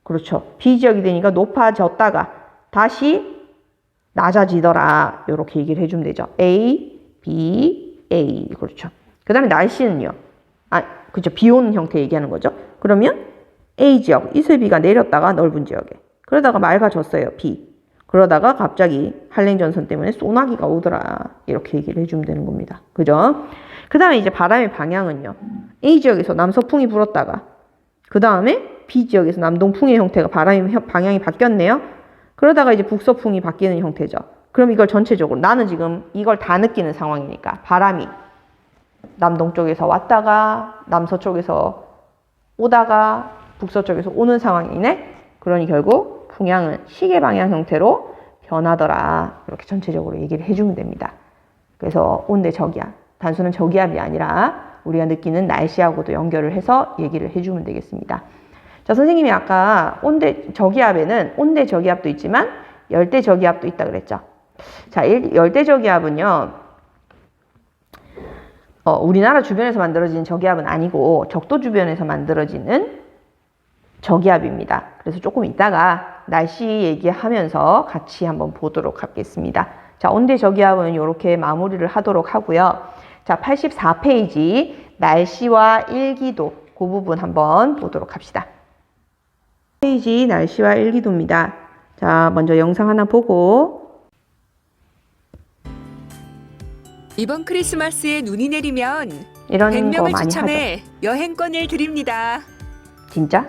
그렇죠, B 지역이 되니까 높아졌다가 다시 낮아지더라. 이렇게 얘기를 해주면 되죠. A, B, A. 그렇죠. 그 다음에 날씨는요, 그렇죠, 비 오는 형태 얘기하는 거죠. 그러면 A 지역, 이슬비가 내렸다가 넓은 지역에, 그러다가 맑아졌어요. B. 그러다가 갑자기 한랭전선 때문에 소나기가 오더라. 이렇게 얘기를 해주면 되는 겁니다. 그죠? 그 다음에 이제 바람의 방향은요, A 지역에서 남서풍이 불었다가, 그 다음에 B 지역에서 남동풍의 형태가 방향이 바뀌었네요. 그러다가 이제 북서풍이 바뀌는 형태죠. 그럼 이걸 전체적으로, 나는 지금 이걸 다 느끼는 상황이니까, 바람이 남동쪽에서 왔다가 남서쪽에서 오다가 북서쪽에서 오는 상황이네. 그러니 결국 풍향은 시계 방향 형태로 변하더라. 이렇게 전체적으로 얘기를 해주면 됩니다. 그래서 온대 저기압, 단순한 저기압이 아니라 우리가 느끼는 날씨하고도 연결을 해서 얘기를 해주면 되겠습니다. 자, 선생님이 아까 온대 저기압에는 온대 저기압도 있지만 열대 저기압도 있다 그랬죠. 자, 열대 저기압은요, 우리나라 주변에서 만들어진 저기압은 아니고 적도 주변에서 만들어지는 저기압입니다. 그래서 조금 이따가 날씨 얘기하면서 같이 한번 보도록 하겠습니다. 자, 온대 저기압은 이렇게 마무리를 하도록 하고요. 자, 84페이지 날씨와 일기도 그 부분 한번 보도록 합시다. 페이지 날씨와 일기도입니다. 자, 먼저 영상 하나 보고 이번 크리스마스에 눈이 내리면 이런 거 100명을 많이 추첨해 하죠. 여행권을 드립니다. 진짜?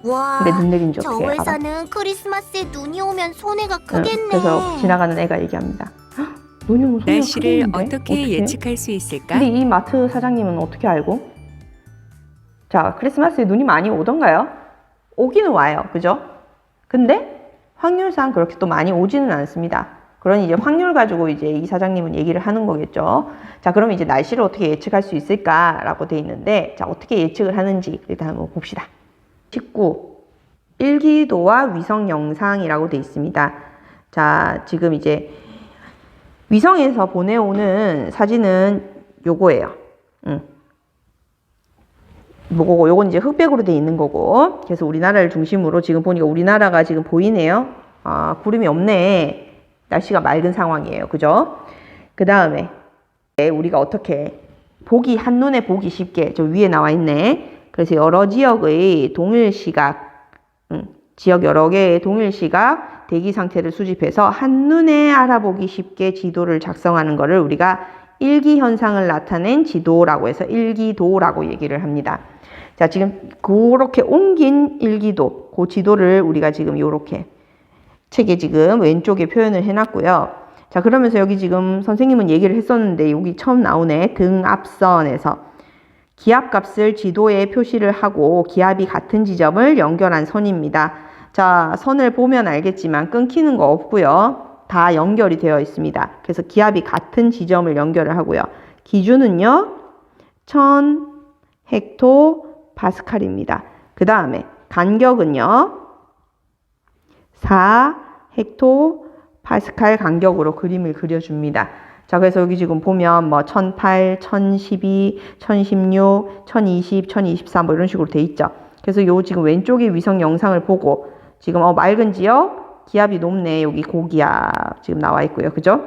와, 근데 눈 내린지 저 어떻게 알아? 회사는 크리스마스에 눈이 오면 손해가 응, 크겠네. 그래서 지나가는 애가 얘기합니다. 헉, 눈이 오면 손해가 날씨를 크겠는데? 어떻게 예측할 수 있을까? 근데 이 마트 사장님은 어떻게 알고? 자, 크리스마스에 눈이 많이 오던가요? 오기는 와요. 그죠? 근데 확률상 그렇게 또 많이 오지는 않습니다. 그러니 이제 확률 가지고 이제 이 사장님은 얘기를 하는 거겠죠. 자, 그러면 이제 날씨를 어떻게 예측할 수 있을까라고 돼 있는데, 자, 어떻게 예측을 하는지 일단 한번 봅시다. 19. 일기도와 위성 영상이라고 돼 있습니다. 자, 지금 이제 위성에서 보내오는 사진은 요거예요. 요건 이제 흑백으로 돼 있는 거고, 그래서 우리나라를 중심으로 지금 보니까 우리나라가 지금 보이네요. 아, 구름이 없네. 날씨가 맑은 상황이에요. 그죠? 그 다음에 우리가 어떻게 한눈에 보기 쉽게 저 위에 나와 있네. 그래서 여러 지역의 동일 시각, 지역 여러 개의 동일 시각 대기 상태를 수집해서 한눈에 알아보기 쉽게 지도를 작성하는 것을 우리가 일기 현상을 나타낸 지도라고 해서 일기도라고 얘기를 합니다. 자, 지금 그렇게 옮긴 일기도, 그 지도를 우리가 지금 요렇게 책에 지금 왼쪽에 표현을 해놨고요. 자, 그러면서 여기 지금 선생님은 얘기를 했었는데 여기 처음 나오네. 등압선에서 기압값을 지도에 표시를 하고 기압이 같은 지점을 연결한 선입니다. 자, 선을 보면 알겠지만 끊기는 거 없고요. 다 연결이 되어 있습니다. 그래서 기압이 같은 지점을 연결을 하고요. 기준은요, 1000 헥토파스칼입니다. 그 다음에 간격은요, 4 헥토파스칼 간격으로 그림을 그려줍니다. 자, 그래서 여기 지금 보면 뭐 1008, 1012, 1016, 1020, 1024 뭐 이런 식으로 돼 있죠. 그래서 요 지금 왼쪽에 위성 영상을 보고 지금 맑은 지역 기압이 높네. 여기 고기압 지금 나와 있고요. 그죠?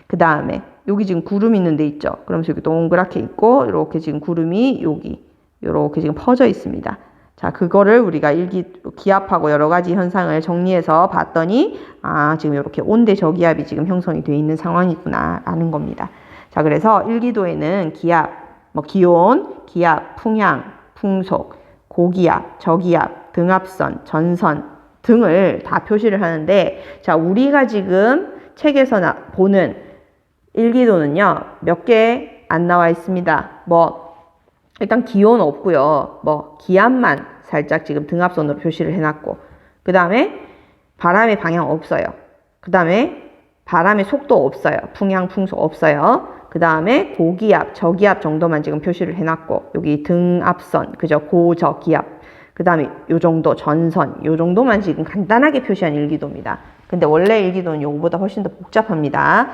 그 다음에 여기 지금 구름 있는 데 있죠. 그러면서 여기 동그랗게 있고 이렇게 지금 구름이 여기 이렇게 지금 퍼져 있습니다. 자, 그거를 우리가 기압하고 여러 가지 현상을 정리해서 봤더니, 아, 지금 이렇게 온대 저기압이 지금 형성이 되어 있는 상황이구나, 라는 겁니다. 자, 그래서 일기도에는 기압, 기온, 기압, 풍향, 풍속, 고기압, 저기압, 등압선, 전선 등을 다 표시를 하는데, 자, 우리가 지금 책에서 보는 일기도는요, 몇 개 안 나와 있습니다. 일단 기온 없고요. 기압만 살짝 지금 등압선으로 표시를 해놨고, 그 다음에 바람의 방향 없어요. 그 다음에 바람의 속도 없어요. 풍향, 풍속 없어요. 그 다음에 고기압, 저기압 정도만 지금 표시를 해놨고, 여기 등압선, 그죠? 고저기압. 그 다음에 요 정도 전선, 요 정도만 지금 간단하게 표시한 일기도입니다. 근데 원래 일기도는 요거보다 훨씬 더 복잡합니다.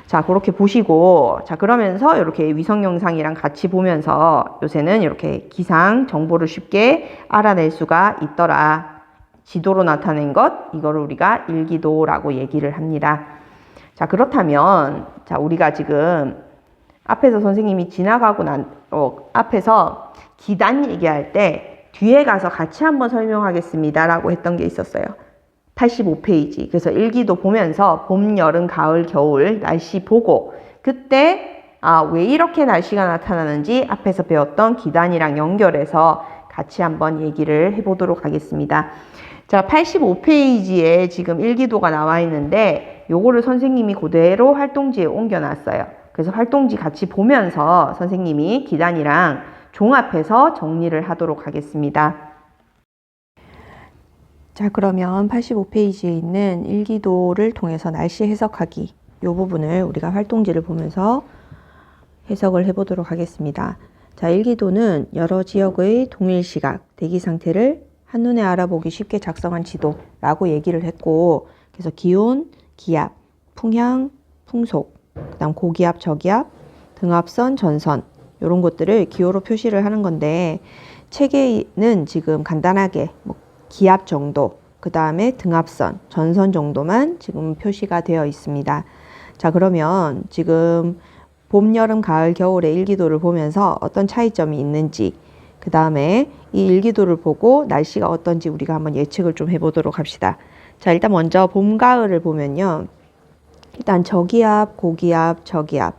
자, 그렇게 보시고, 자, 그러면서 이렇게 위성 영상이랑 같이 보면서 요새는 이렇게 기상 정보를 쉽게 알아낼 수가 있더라. 지도로 나타낸 것, 이거를 우리가 일기도라고 얘기를 합니다. 자, 그렇다면, 자, 우리가 지금 앞에서 선생님이 지나가고 앞에서 기단 얘기할 때 뒤에 가서 같이 한번 설명하겠습니다. 라고 했던 게 있었어요. 85페이지. 그래서 일기도 보면서 봄, 여름, 가을, 겨울 날씨 보고 그때 왜 이렇게 날씨가 나타나는지 앞에서 배웠던 기단이랑 연결해서 같이 한번 얘기를 해보도록 하겠습니다. 자, 85페이지에 지금 일기도가 나와 있는데 요거를 선생님이 그대로 활동지에 옮겨놨어요. 그래서 활동지 같이 보면서 선생님이 기단이랑 종합해서 정리를 하도록 하겠습니다. 자, 그러면 85페이지에 있는 일기도를 통해서 날씨 해석하기 이 부분을 우리가 활동지를 보면서 해석을 해보도록 하겠습니다. 자, 일기도는 여러 지역의 동일 시각, 대기 상태를 한눈에 알아보기 쉽게 작성한 지도라고 얘기를 했고, 그래서 기온, 기압, 풍향, 풍속, 그 다음 고기압, 저기압, 등압선, 전선 이런 것들을 기호로 표시를 하는 건데, 책에는 지금 간단하게 뭐 기압 정도, 그 다음에 등압선, 전선 정도만 지금 표시가 되어 있습니다. 자, 그러면 지금 봄, 여름, 가을, 겨울의 일기도를 보면서 어떤 차이점이 있는지, 그 다음에 이 일기도를 보고 날씨가 어떤지 우리가 한번 예측을 좀 해보도록 합시다. 자, 일단 먼저 봄, 가을을 보면요. 일단 저기압, 고기압, 저기압,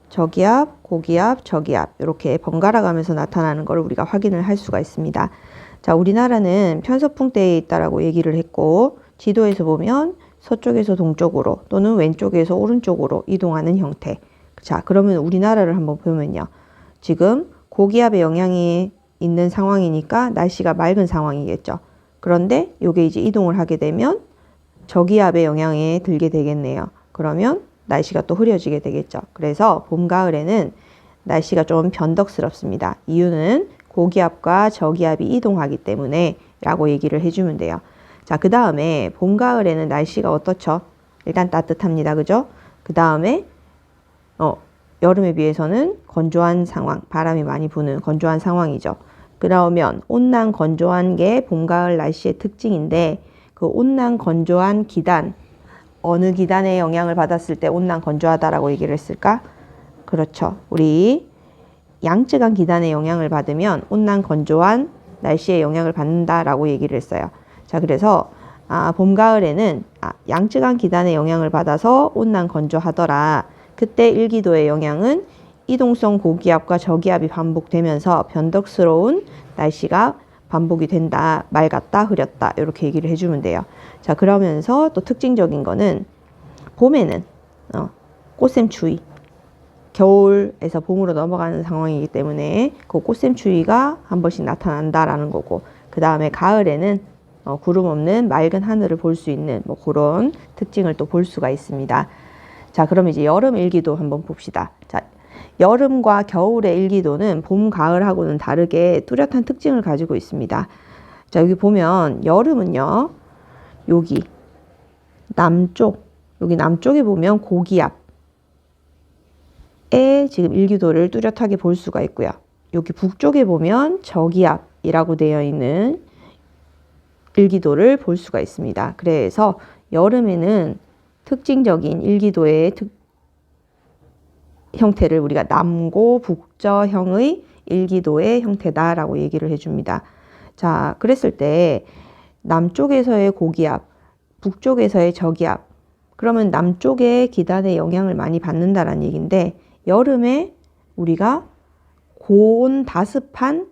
저기압, 고기압, 저기압 이렇게 번갈아 가면서 나타나는 것을 우리가 확인을 할 수가 있습니다. 자, 우리나라는 편서풍대에 있다라고 얘기를 했고, 지도에서 보면 서쪽에서 동쪽으로 또는 왼쪽에서 오른쪽으로 이동하는 형태. 자, 그러면 우리나라를 한번 보면요. 지금 고기압의 영향이 있는 상황이니까 날씨가 맑은 상황이겠죠. 그런데 이게 이제 이동을 하게 되면 저기압의 영향에 들게 되겠네요. 그러면 날씨가 또 흐려지게 되겠죠. 그래서 봄, 가을에는 날씨가 좀 변덕스럽습니다. 이유는 고기압과 저기압이 이동하기 때문에 라고 얘기를 해주면 돼요. 자, 그 다음에 봄, 가을에는 날씨가 어떻죠? 일단 따뜻합니다. 그죠? 그 다음에 여름에 비해서는 건조한 상황, 바람이 많이 부는 건조한 상황이죠. 그러면 온난 건조한 게 봄, 가을 날씨의 특징인데, 그 온난 건조한 기단, 어느 기단의 영향을 받았을 때 온난 건조하다라고 얘기를 했을까? 그렇죠. 우리 양쯔강 기단의 영향을 받으면 온난 건조한 날씨에 영향을 받는다라고 얘기를 했어요. 자, 그래서 봄, 가을에는 양쯔강 기단의 영향을 받아서 온난 건조하더라. 그때 일기도의 영향은 이동성 고기압과 저기압이 반복되면서 변덕스러운 날씨가 반복이 된다. 맑았다, 흐렸다. 이렇게 얘기를 해주면 돼요. 자, 그러면서 또 특징적인 거는 봄에는 꽃샘추위, 겨울에서 봄으로 넘어가는 상황이기 때문에 그 꽃샘추위가 한 번씩 나타난다라는 거고, 그 다음에 가을에는 구름 없는 맑은 하늘을 볼 수 있는 뭐 그런 특징을 또 볼 수가 있습니다. 자, 그럼 이제 여름 일기도 한번 봅시다. 자, 여름과 겨울의 일기도는 봄, 가을하고는 다르게 뚜렷한 특징을 가지고 있습니다. 자, 여기 보면 여름은요, 여기 남쪽에 보면 고기압에 지금 일기도를 뚜렷하게 볼 수가 있고요. 여기 북쪽에 보면 저기압이라고 되어 있는 일기도를 볼 수가 있습니다. 그래서 여름에는 특징적인 일기도의 형태를 우리가 남고 북저형의 일기도의 형태다라고 얘기를 해줍니다. 자, 그랬을 때 남쪽에서의 고기압, 북쪽에서의 저기압, 그러면 남쪽의 기단의 영향을 많이 받는다라는 얘기인데, 여름에 우리가 고온 다습한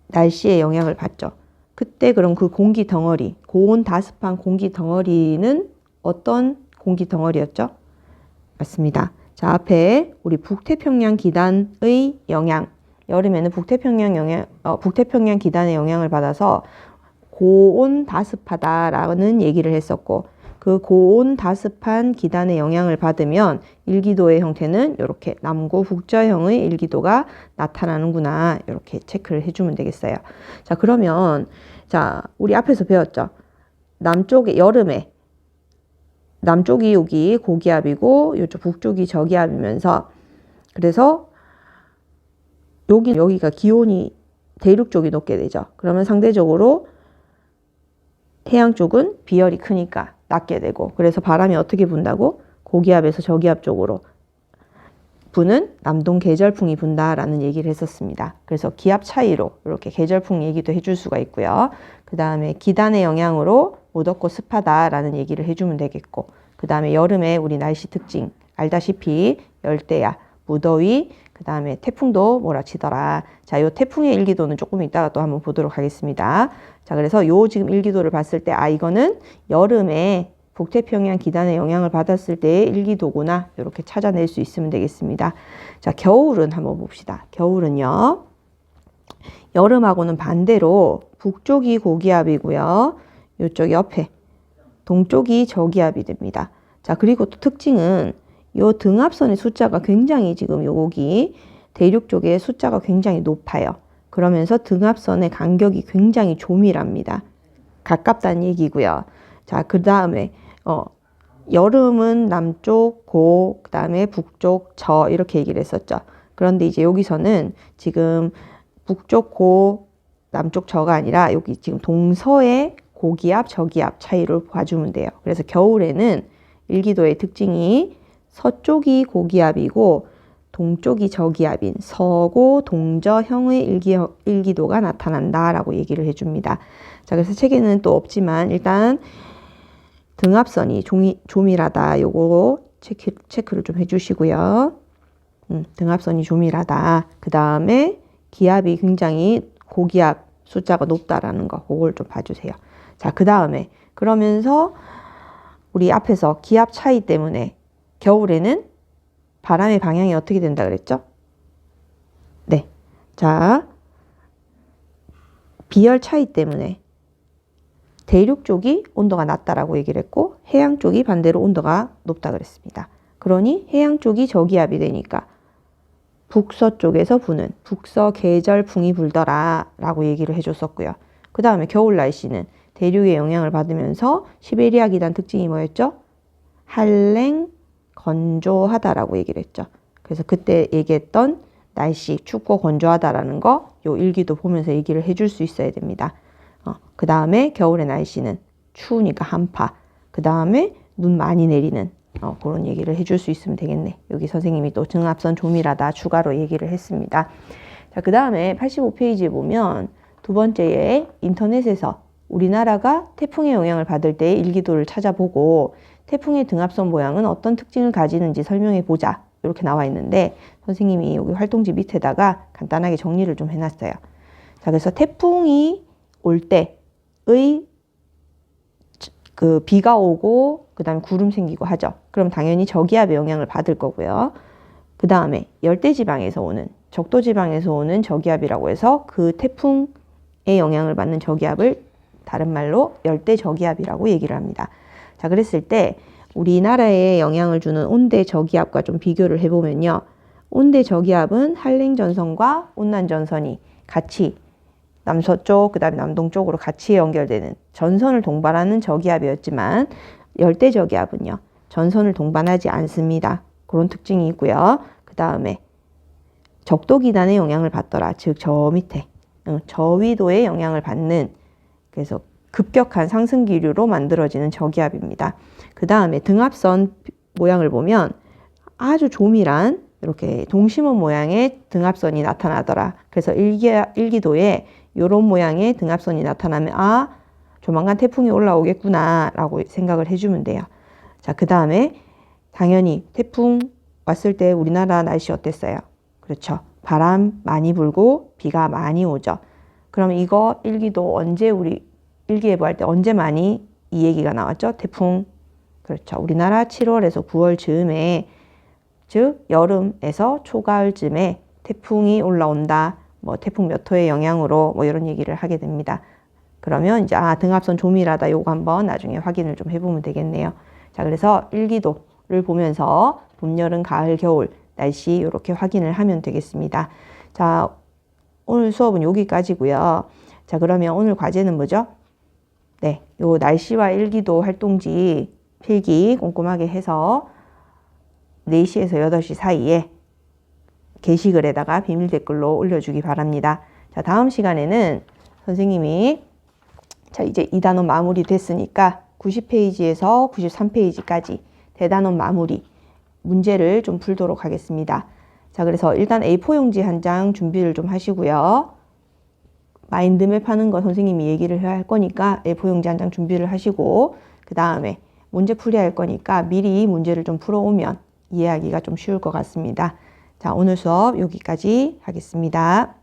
날씨의 영향을 받죠. 그때 그럼 그 공기 덩어리, 고온 다습한 공기 덩어리는 어떤 공기 덩어리였죠? 맞습니다. 자, 앞에 우리 북태평양 기단의 영향, 여름에는 북태평양 기단의 영향을 받아서 고온 다습하다라는 얘기를 했었고, 그 고온 다습한 기단의 영향을 받으면 일기도의 형태는 이렇게 남고 북저형의 일기도가 나타나는구나, 이렇게 체크를 해주면 되겠어요. 자, 그러면 자, 우리 앞에서 배웠죠. 여름에 남쪽이 여기 고기압이고 이쪽 북쪽이 저기압이면서, 그래서 여기가 기온이 대륙 쪽이 높게 되죠. 그러면 상대적으로 해양 쪽은 비열이 크니까 낮게 되고, 그래서 바람이 어떻게 분다고? 고기압에서 저기압 쪽으로 부는 남동 계절풍이 분다라는 얘기를 했었습니다. 그래서 기압 차이로 이렇게 계절풍 얘기도 해줄 수가 있고요. 그 다음에 기단의 영향으로 무덥고 습하다라는 얘기를 해주면 되겠고, 그 다음에 여름에 우리 날씨 특징 알다시피 열대야, 무더위, 그 다음에 태풍도 몰아치더라. 자, 요 태풍의 일기도는 조금 이따가 또 한번 보도록 하겠습니다. 자, 그래서 요 지금 일기도를 봤을 때 이거는 여름에 북태평양 기단의 영향을 받았을 때의 일기도구나, 이렇게 찾아낼 수 있으면 되겠습니다. 자, 겨울은 한번 봅시다. 겨울은요, 여름하고는 반대로 북쪽이 고기압이고요, 요쪽 옆에 동쪽이 저기압이 됩니다. 자, 그리고 또 특징은 요 등압선의 숫자가 굉장히 지금 여기 대륙 쪽에 숫자가 굉장히 높아요. 그러면서 등압선의 간격이 굉장히 조밀합니다. 가깝다는 얘기고요. 자, 그 다음에 여름은 남쪽 고, 그 다음에 북쪽 저 이렇게 얘기를 했었죠. 그런데 이제 여기서는 지금 북쪽 고, 남쪽 저가 아니라 여기 지금 동서의 고기압, 저기압 차이를 봐주면 돼요. 그래서 겨울에는 일기도의 특징이 서쪽이 고기압이고 동쪽이 저기압인 서고 동저형의 일기도가 나타난다라고 얘기를 해줍니다. 자, 그래서 책에는 또 없지만 일단 등압선이 조밀하다. 요거 체크를 좀 해주시고요. 등압선이 조밀하다. 그 다음에 기압이 굉장히 고기압 숫자가 높다라는 거, 그걸 좀 봐주세요. 자, 그 다음에 그러면서 우리 앞에서 기압 차이 때문에 겨울에는 바람의 방향이 어떻게 된다 그랬죠? 네. 자, 비열 차이 때문에 대륙 쪽이 온도가 낮다라고 얘기를 했고 해양 쪽이 반대로 온도가 높다 그랬습니다. 그러니 해양 쪽이 저기압이 되니까 북서쪽에서 부는 북서 계절풍이 불더라 라고 얘기를 해줬었고요. 그 다음에 겨울 날씨는 대륙의 영향을 받으면서 시베리아 기단 특징이 뭐였죠? 한랭, 건조하다라고 얘기를 했죠. 그래서 그때 얘기했던 날씨 춥고 건조하다라는 거 요 일기도 보면서 얘기를 해줄 수 있어야 됩니다. 그 다음에 겨울의 날씨는 추우니까 한파. 그 다음에 눈 많이 내리는 그런 얘기를 해줄 수 있으면 되겠네. 여기 선생님이 또 등압선 조밀하다 추가로 얘기를 했습니다. 자, 그 다음에 85페이지에 보면 두 번째에 인터넷에서 우리나라가 태풍의 영향을 받을 때 일기도를 찾아보고 태풍의 등압선 모양은 어떤 특징을 가지는지 설명해 보자. 이렇게 나와 있는데 선생님이 여기 활동지 밑에다가 간단하게 정리를 좀 해놨어요. 자, 그래서 태풍이 올 때의 그 비가 오고 그 다음에 구름 생기고 하죠. 그럼 당연히 저기압의 영향을 받을 거고요. 그 다음에 열대지방에서 오는 적도지방에서 오는 저기압이라고 해서 그 태풍의 영향을 받는 저기압을 다른 말로 열대저기압이라고 얘기를 합니다. 자, 그랬을 때 우리나라에 영향을 주는 온대 저기압과 좀 비교를 해보면요. 온대 저기압은 한랭전선과 온난전선이 같이 남서쪽 그 다음에 남동쪽으로 같이 연결되는 전선을 동반하는 저기압이었지만 열대저기압은요. 전선을 동반하지 않습니다. 그런 특징이 있고요. 그 다음에 적도기단의 영향을 받더라. 즉 저 밑에 저위도의 영향을 받는 그래서 급격한 상승 기류로 만들어지는 저기압입니다. 그 다음에 등압선 모양을 보면 아주 조밀한 이렇게 동심원 모양의 등압선이 나타나더라. 그래서 일기도에 이런 모양의 등압선이 나타나면 조만간 태풍이 올라오겠구나 라고 생각을 해주면 돼요. 자, 그 다음에 당연히 태풍 왔을 때 우리나라 날씨 어땠어요? 그렇죠. 바람 많이 불고 비가 많이 오죠. 그럼 이거 일기도 언제 우리 일기예보 할 때 언제 많이 이 얘기가 나왔죠? 태풍. 그렇죠. 우리나라 7월에서 9월 즈음에 즉 여름에서 초가을쯤에 태풍이 올라온다. 뭐 태풍 몇 호의 영향으로 뭐 이런 얘기를 하게 됩니다. 그러면 이제 등압선 조밀하다 요거 한번 나중에 확인을 좀 해보면 되겠네요. 자, 그래서 일기도를 보면서 봄, 여름, 가을, 겨울 날씨 이렇게 확인을 하면 되겠습니다. 자, 오늘 수업은 여기까지고요. 자, 그러면 오늘 과제는 뭐죠? 네, 요 날씨와 일기도 활동지 필기 꼼꼼하게 해서 4시에서 8시 사이에 게시글에다가 비밀 댓글로 올려주기 바랍니다. 자, 다음 시간에는 선생님이 자, 이제 2단원 마무리 됐으니까 90페이지에서 93페이지까지 대단원 마무리 문제를 좀 풀도록 하겠습니다. 자, 그래서 일단 A4 용지 한 장 준비를 좀 하시고요. 마인드맵 하는 거 선생님이 얘기를 해야 할 거니까 A4 용지 한 장 준비를 하시고 그 다음에 문제 풀이할 할 거니까 미리 문제를 좀 풀어오면 이해하기가 좀 쉬울 것 같습니다. 자, 오늘 수업 여기까지 하겠습니다.